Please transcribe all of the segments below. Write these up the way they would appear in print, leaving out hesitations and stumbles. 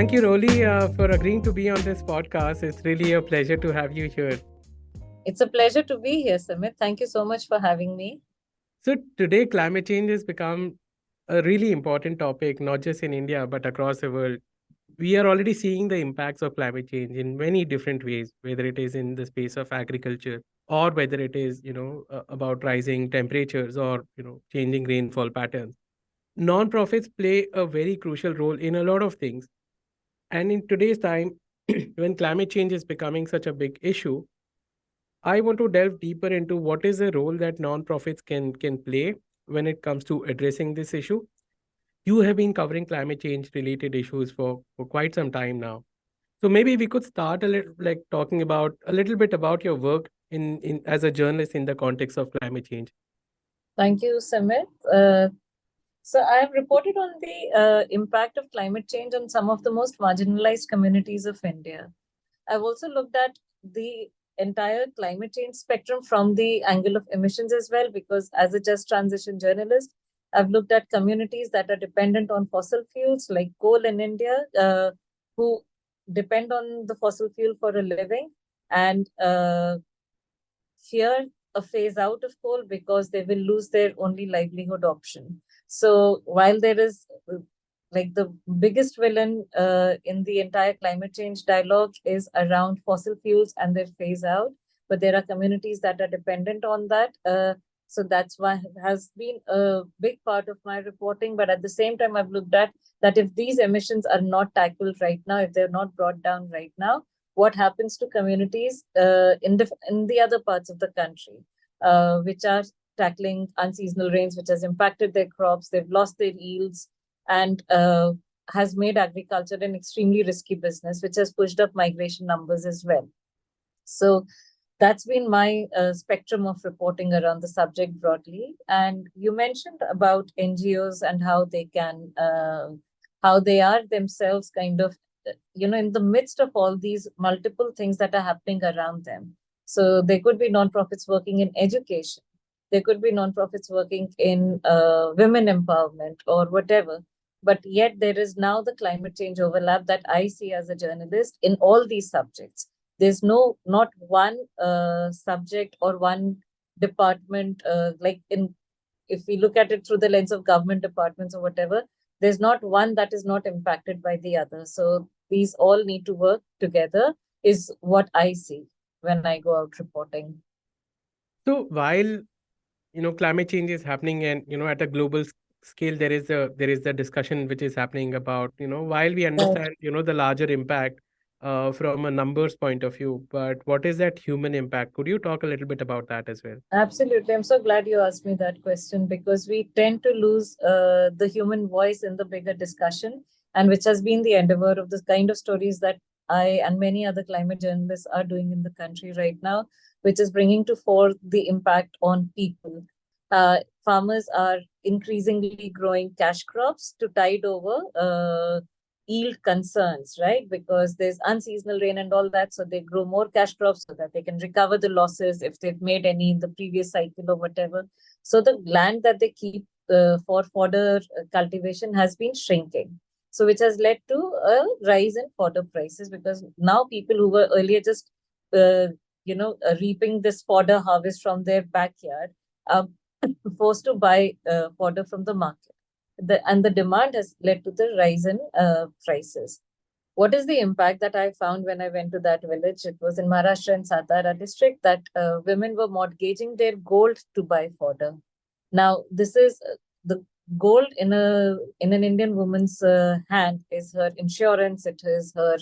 Thank you, Roli, for agreeing to be on this podcast. It's really a pleasure to have you here. It's a pleasure to be here, Simit. Thank you so much for having me. So, today, climate change has become a really important topic, not just in India, but across the world. We are already seeing the impacts of climate change in many different ways, whether it is in the space of agriculture or whether it is, about rising temperatures or, changing rainfall patterns. Non-profits play a very crucial role in a lot of things. And in today's time, when climate change is becoming such a big issue, I want to delve deeper into what is the role that nonprofits can play when it comes to addressing this issue. You have been covering climate change related issues for quite some time now. So maybe we could start a little like talking about a little bit about your work in as a journalist in the context of climate change. Thank you, Simit. So I have reported on the impact of climate change on some of the most marginalized communities of India. I've also looked at the entire climate change spectrum from the angle of emissions as well, because as a just transition journalist, I've looked at communities that are dependent on fossil fuels like coal in India, who depend on the fossil fuel for a living and fear a phase out of coal because they will lose their only livelihood option. So while there is like the biggest villain in the entire climate change dialogue is around fossil fuels and their phase out, but there are communities that are dependent on that. So that's why it has been a big part of my reporting. But at the same time, I've looked at that if these emissions are not tackled right now, if they're not brought down right now, what happens to communities in the other parts of the country, which are tackling unseasonal rains, which has impacted their crops, they've lost their yields, and has made agriculture an extremely risky business, which has pushed up migration numbers as well. So that's been my spectrum of reporting around the subject broadly. And you mentioned about NGOs and how they are themselves kind of, in the midst of all these multiple things that are happening around them. So there could be nonprofits working in education. There could be nonprofits working in women empowerment or whatever. But yet there is now the climate change overlap that I see as a journalist in all these subjects. There's not one subject or one department, if we look at it through the lens of government departments or whatever, there's not one that is not impacted by the other. So these all need to work together is what I see when I go out reporting. So while climate change is happening and at a global scale there is the discussion which is happening about while we Right. understand the larger impact from a numbers point of view, but what is that human impact? Could you talk a little bit about that as well? Absolutely. I'm so glad you asked me that question because we tend to lose the human voice in the bigger discussion, and which has been the endeavor of the kind of stories that I and many other climate journalists are doing in the country right now, which is bringing to fore the impact on people. Farmers are increasingly growing cash crops to tide over yield concerns, right? Because there's unseasonal rain and all that. So they grow more cash crops so that they can recover the losses if they've made any in the previous cycle or whatever. So the land that they keep for fodder cultivation has been shrinking. So which has led to a rise in fodder prices because now people who were earlier just, reaping this fodder harvest from their backyard are forced to buy fodder from the market. And the demand has led to the rise in prices. What is the impact that I found when I went to that village? It was in Maharashtra in Satara district that women were mortgaging their gold to buy fodder. Now, this is the gold in an Indian woman's hand is her insurance. It is her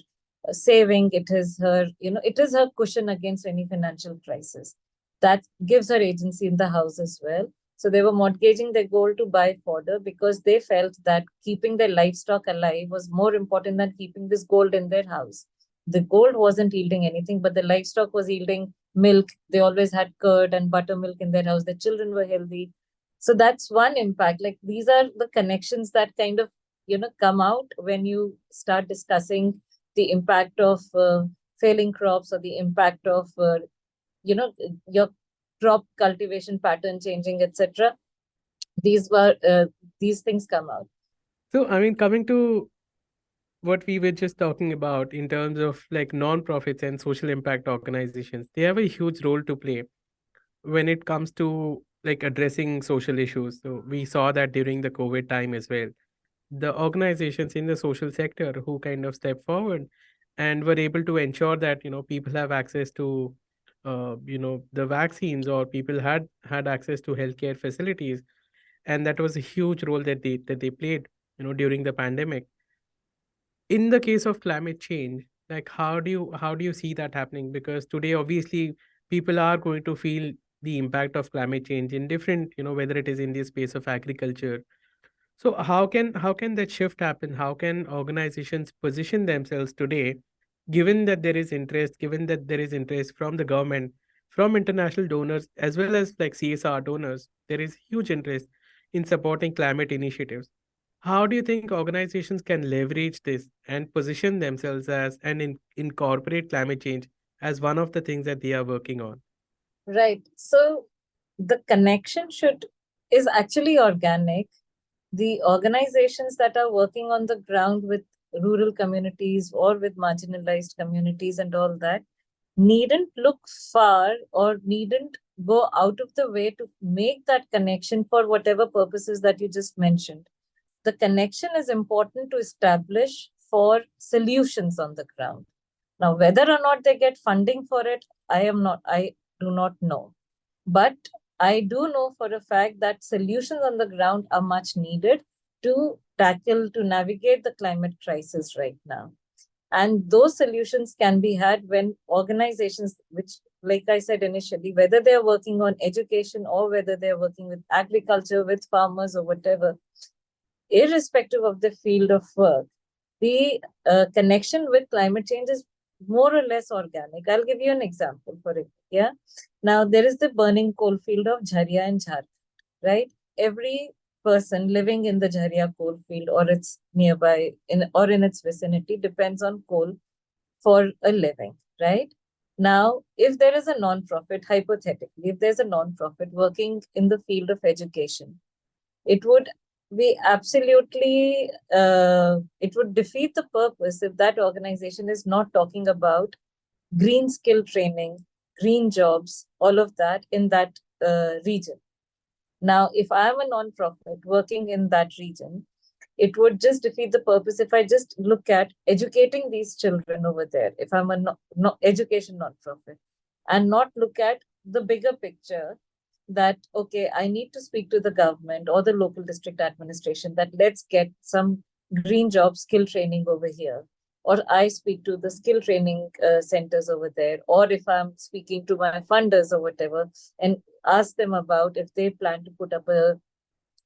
saving. It is her cushion against any financial crisis. That gives her agency in the house as well. So they were mortgaging their gold to buy fodder because they felt that keeping their livestock alive was more important than keeping this gold in their house. The gold wasn't yielding anything, but the livestock was yielding milk. They always had curd and buttermilk in their house. Their children were healthy. So that's one impact. Like these are the connections that kind of, come out when you start discussing the impact of failing crops or the impact of, your crop cultivation pattern changing, etc. These things come out. So I mean, coming to what we were just talking about in terms of like non-profits and social impact organizations, they have a huge role to play when it comes to like addressing social issues. So we saw that during the COVID time as well. The organizations in the social sector who kind of stepped forward and were able to ensure that people have access to the vaccines, or people had access to healthcare facilities, and that was a huge role that they played during the pandemic. In the case of climate change, like how do you see that happening? Because today obviously people are going to feel the impact of climate change in different, whether it is in the space of agriculture. So how can that shift happen? How can organizations position themselves today, given that there is interest from the government, from international donors, as well as like CSR donors? There is huge interest in supporting climate initiatives. How do you think organizations can leverage this and position themselves as and incorporate climate change as one of the things that they are working on? Right. So the connection is actually organic. The organizations that are working on the ground with rural communities or with marginalized communities and all that needn't look far or needn't go out of the way to make that connection for whatever purposes that you just mentioned. The connection is important to establish for solutions on the ground. Now, whether or not they get funding for it, I do not know. But I do know for a fact that solutions on the ground are much needed to navigate the climate crisis right now. And those solutions can be had when organizations, which, like I said initially, whether they're working on education or whether they're working with agriculture, with farmers or whatever, irrespective of the field of work, the connection with climate change is more or less organic. I'll give you an example for it. Yeah. Now, there is the burning coal field of Jharia in Jharkhand, right? Every person living in the Jharia coal field or its nearby or in its vicinity depends on coal for a living, right? Now, if there is a non-profit, hypothetically, if there's a non-profit working in the field of education, it would be absolutely, it would defeat the purpose if that organization is not talking about green skill training, green jobs, all of that in that region. Now, if I'm a non-profit working in that region, it would just defeat the purpose if I just look at educating these children over there, if I'm a education non-profit, and not look at the bigger picture that, okay, I need to speak to the government or the local district administration that let's get some green job skill training over here. Or I speak to the skill training centers over there. Or if I'm speaking to my funders or whatever and ask them about if they plan to put up a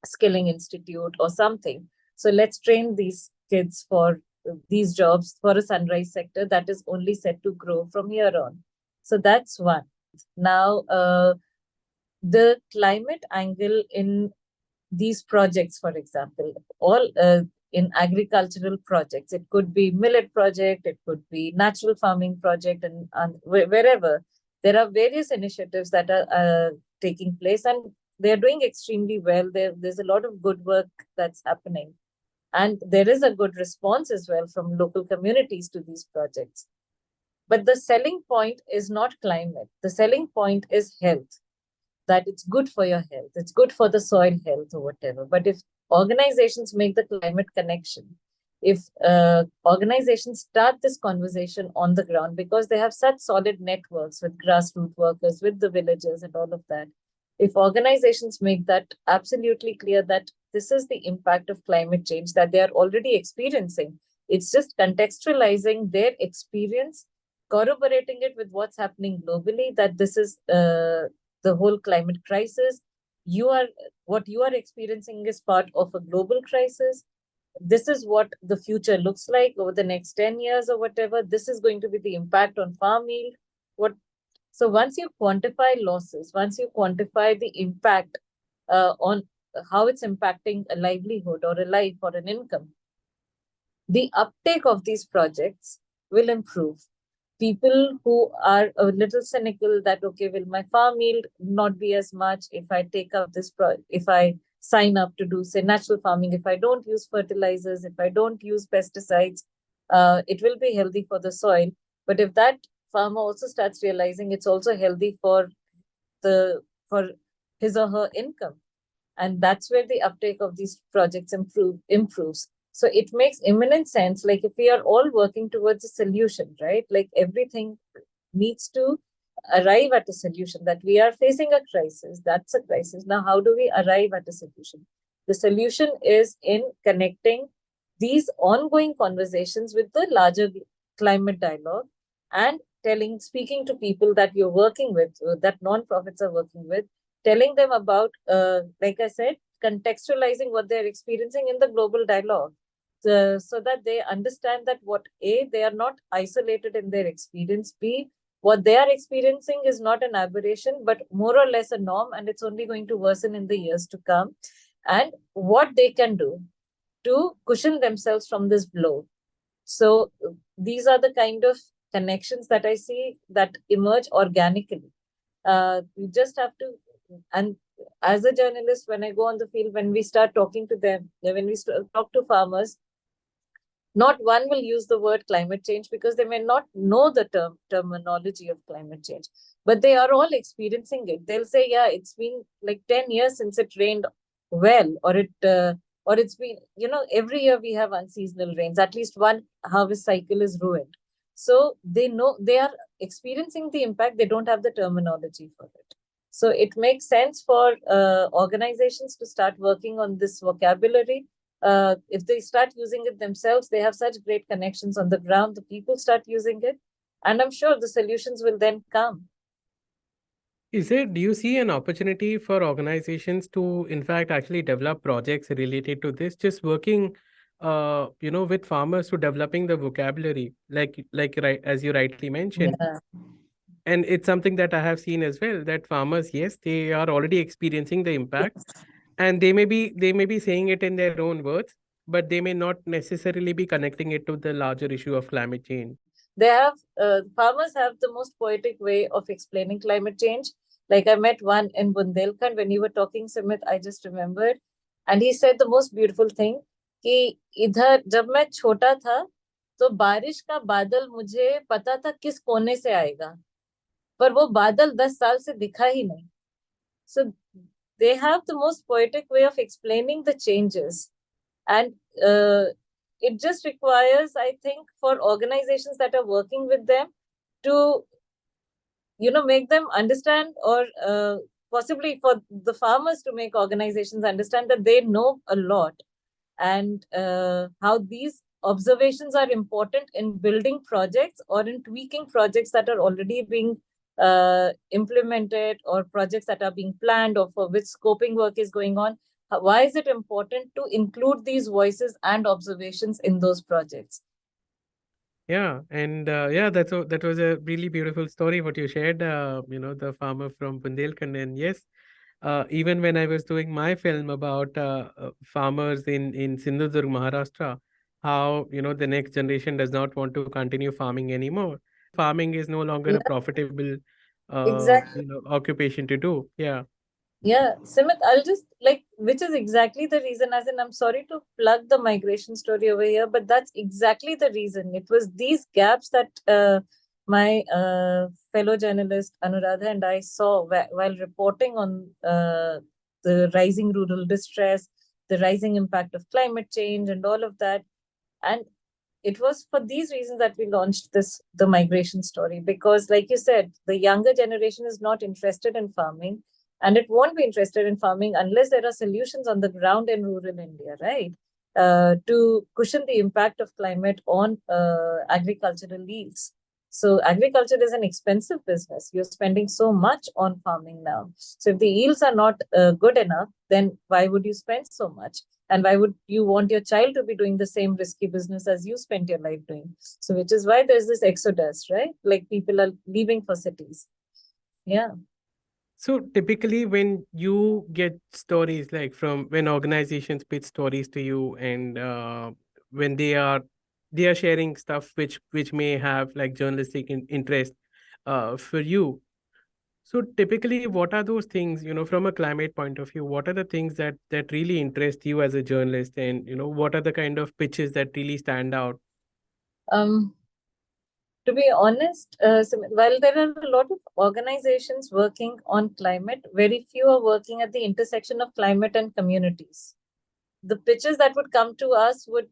skilling institute or something. So let's train these kids for these jobs for a sunrise sector that is only set to grow from here on. So that's one. Now, the climate angle in these projects, for example, all in agricultural projects, it could be millet project, it could be natural farming project, and wherever there are various initiatives that are taking place, and they're doing extremely well. There's a lot of good work that's happening, and there is a good response as well from local communities to these projects. But the selling point is not climate. The selling point is health, that it's good for your health, it's good for the soil health or whatever. But if organizations make the climate connection, if organizations start this conversation on the ground because they have such solid networks with grassroots workers, with the villagers and all of that, if organizations make that absolutely clear that this is the impact of climate change that they are already experiencing, it's just contextualizing their experience, corroborating it with what's happening globally, that this is the whole climate crisis. What you are experiencing is part of a global crisis. This is what the future looks like over the next 10 years or whatever. This is going to be the impact on farm yield. So once you quantify losses, once you quantify the impact on how it's impacting a livelihood or a life or an income, the uptake of these projects will improve. People who are a little cynical that, okay, will my farm yield not be as much if I take up this, if I sign up to do, say, natural farming, if I don't use fertilizers, if I don't use pesticides, it will be healthy for the soil. But if that farmer also starts realizing it's also healthy for his or her income, and that's where the uptake of these projects improves. So it makes imminent sense, like if we are all working towards a solution, right? Like everything needs to arrive at a solution, that we are facing a crisis. That's a crisis. Now, how do we arrive at a solution? The solution is in connecting these ongoing conversations with the larger climate dialogue, and speaking to people that you're working with, that non-profits are working with, telling them about, like I said, contextualizing what they're experiencing in the global dialogue, so that they understand that they are not isolated in their experience. B, what they are experiencing is not an aberration, but more or less a norm, and it's only going to worsen in the years to come. And what they can do to cushion themselves from this blow. So these are the kind of connections that I see that emerge organically. We just have to, and as a journalist, when I go on the field, when we start talking to them, when we talk to farmers, not one will use the word climate change because they may not know the terminology of climate change, but they are all experiencing it. They'll say, yeah, it's been like 10 years since it rained well, or it's been, every year we have unseasonal rains. At least one harvest cycle is ruined. So they know they are experiencing the impact. They don't have the terminology for it. So it makes sense for organizations to start working on this vocabulary. If they start using it themselves, they have such great connections on the ground, the people start using it, and I'm sure the solutions will then come. Do you see an opportunity for organizations to, in fact, actually develop projects related to this, just working, with farmers to developing the vocabulary, right, as you rightly mentioned? Yeah. And it's something that I have seen as well, that farmers, yes, they are already experiencing the impact, and they may be saying it in their own words, but they may not necessarily be connecting it to the larger issue of climate change. Farmers have the most poetic way of explaining climate change. Like I met one in Bundelkhand when you were talking, Simit, I just remembered. And he said the most beautiful thing, कि इधर जब मैं छोटा था तो बारिश का बादल मुझे पता था किस कोने से आएगा, पर वो बादल 10 साल से दिखा ही नहीं. So they have the most poetic way of explaining the changes. And it just requires, I think, for organizations that are working with them to, make them understand, or possibly for the farmers to make organizations understand that they know a lot, and how these observations are important in building projects or in tweaking projects that are already being implemented, or projects that are being planned, or for which scoping work is going on. Why is it important to include these voices and observations in those projects? Yeah, and that was a really beautiful story what you shared. The farmer from Bundelkhand, and yes, even when I was doing my film about farmers in Sindhudurg, Maharashtra, how the next generation does not want to continue farming anymore. Farming is no longer Yeah, a profitable exactly. occupation to do. Yeah. Yeah, Simit, I'll just which is exactly the reason, as in, I'm sorry to plug the migration story over here, but that's exactly the reason. It was these gaps that my fellow journalist Anuradha and I saw while reporting on the rising rural distress, the rising impact of climate change, and all of that. And it was for these reasons that we launched the migration story, because, like you said, the younger generation is not interested in farming, and it won't be interested in farming unless there are solutions on the ground in rural India, right? To cushion the impact of climate on agricultural yields. So agriculture is an expensive business. You're spending so much on farming now. So if the yields are not good enough, then why would you spend so much? And why would you want your child to be doing the same risky business as you spent your life doing? So which is why there's this exodus, right? Like people are leaving for cities. Yeah. So typically, when you get stories like from when organizations pitch stories to you, and when they are sharing stuff which may have like journalistic interest for you. So typically, what are those things, from a climate point of view? What are the things that really interest you as a journalist, and what are the kind of pitches that really stand out? To be honest, while there are a lot of organizations working on climate, very few are working at the intersection of climate and communities. The pitches that would come to us would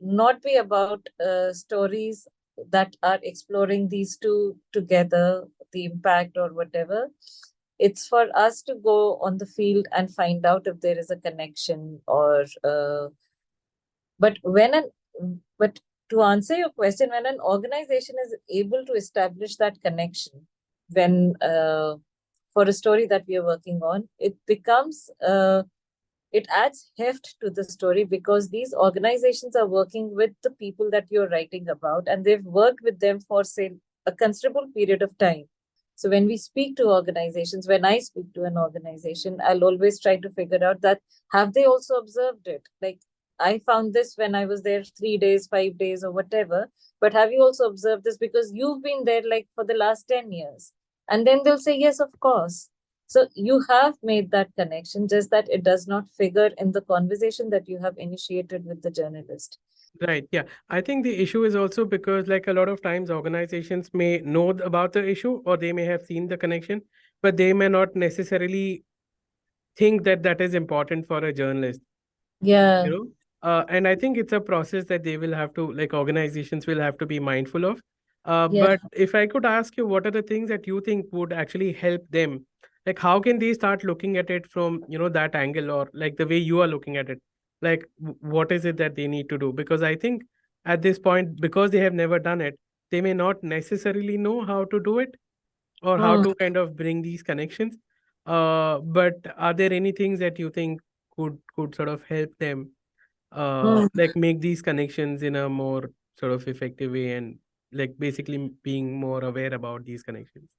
not be about stories that are exploring these two together, the impact or whatever. It's for us to go on the field and find out if there is a connection or but to answer your question, when an organization is able to establish that connection, when for a story that we are working on, it becomes it adds heft to the story, because these organizations are working with the people that you're writing about, and they've worked with them for, say, a considerable period of time. So when we speak to organizations, when I speak to an organization, I'll always try to figure out that have they also observed it? Like, I found this when I was there 3 days, 5 days, or whatever. But have you also observed this because you've been there like for the last 10 years? And then they'll say, yes, of course. So you have made that connection, just that it does not figure in the conversation that you have initiated with the journalist. Right. Yeah. I think the issue is also because, like, a lot of times organizations may know about the issue, or they may have seen the connection, but they may not necessarily think that that is important for a journalist. Yeah. You know, and I think it's a process that they will have to, like, organizations will have to be mindful of. Yeah. But if I could ask you, what are the things that you think would actually help them? Like, how can they start looking at it from, that angle, or like the way you are looking at it? Like, what is it that they need to do? Because I think at this point, because they have never done it, they may not necessarily know how to do it, or how to kind of bring these connections. But are there any things that you think could sort of help them like make these connections in a more sort of effective way, and like basically being more aware about these connections?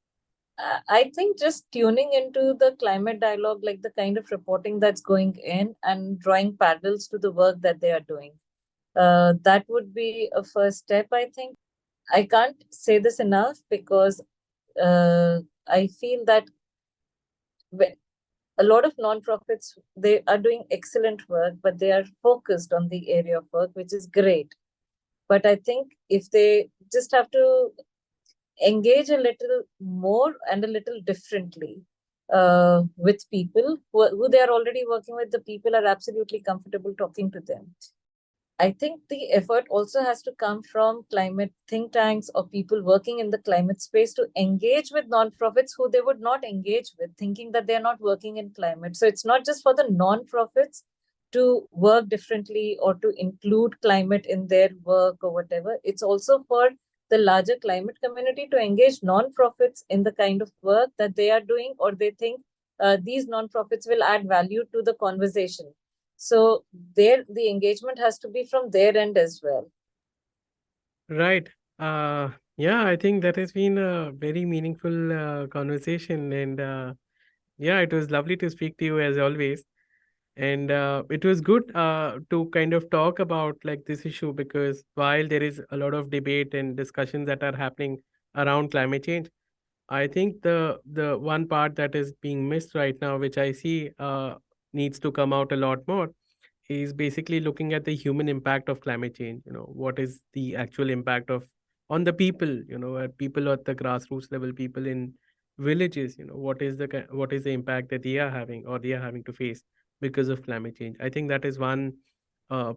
I think just tuning into the climate dialogue, like the kind of reporting that's going in and drawing parallels to the work that they are doing. That would be a first step, I think. I can't say this enough, because I feel that a lot of nonprofits, they are doing excellent work, but they are focused on the area of work, which is great. But I think if they just have to engage a little more and a little differently with people who they are already working with, the people are absolutely comfortable talking to them. I think the effort also has to come from climate think tanks or people working in the climate space to engage with nonprofits who they would not engage with, thinking that they're not working in climate. So it's not just for the nonprofits to work differently or to include climate in their work or whatever. It's also for the larger climate community to engage nonprofits in the kind of work that they are doing, or they think these nonprofits will add value to the conversation. So the engagement has to be from their end as well. Right. Yeah, I think that has been a very meaningful conversation, and yeah, it was lovely to speak to you as always. And it was good to kind of talk about like this issue, because while there is a lot of debate and discussions that are happening around climate change, I think the one part that is being missed right now, which I see needs to come out a lot more, is basically looking at the human impact of climate change. What is the actual impact of on the people, people at the grassroots level, people in villages, what is the impact that they are having, or they are having to face because of climate change. I think that is one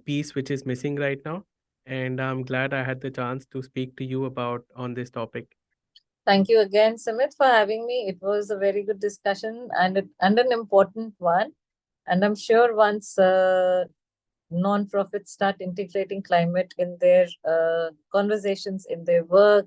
piece which is missing right now, and I'm glad I had the chance to speak to you about on this topic. Thank you again, Simit, for having me. It was a very good discussion, and an important one. And I'm sure once non-profits start integrating climate in their conversations, in their work,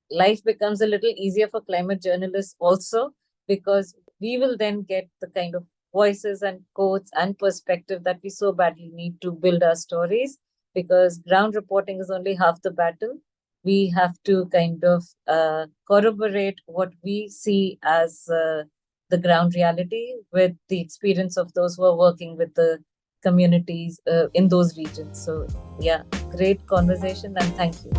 life becomes a little easier for climate journalists also, because we will then get the kind of voices and quotes and perspective that we so badly need to build our stories, because ground reporting is only half the battle. We have to kind of corroborate what we see as the ground reality with the experience of those who are working with the communities in those regions. So yeah, great conversation, and thank you.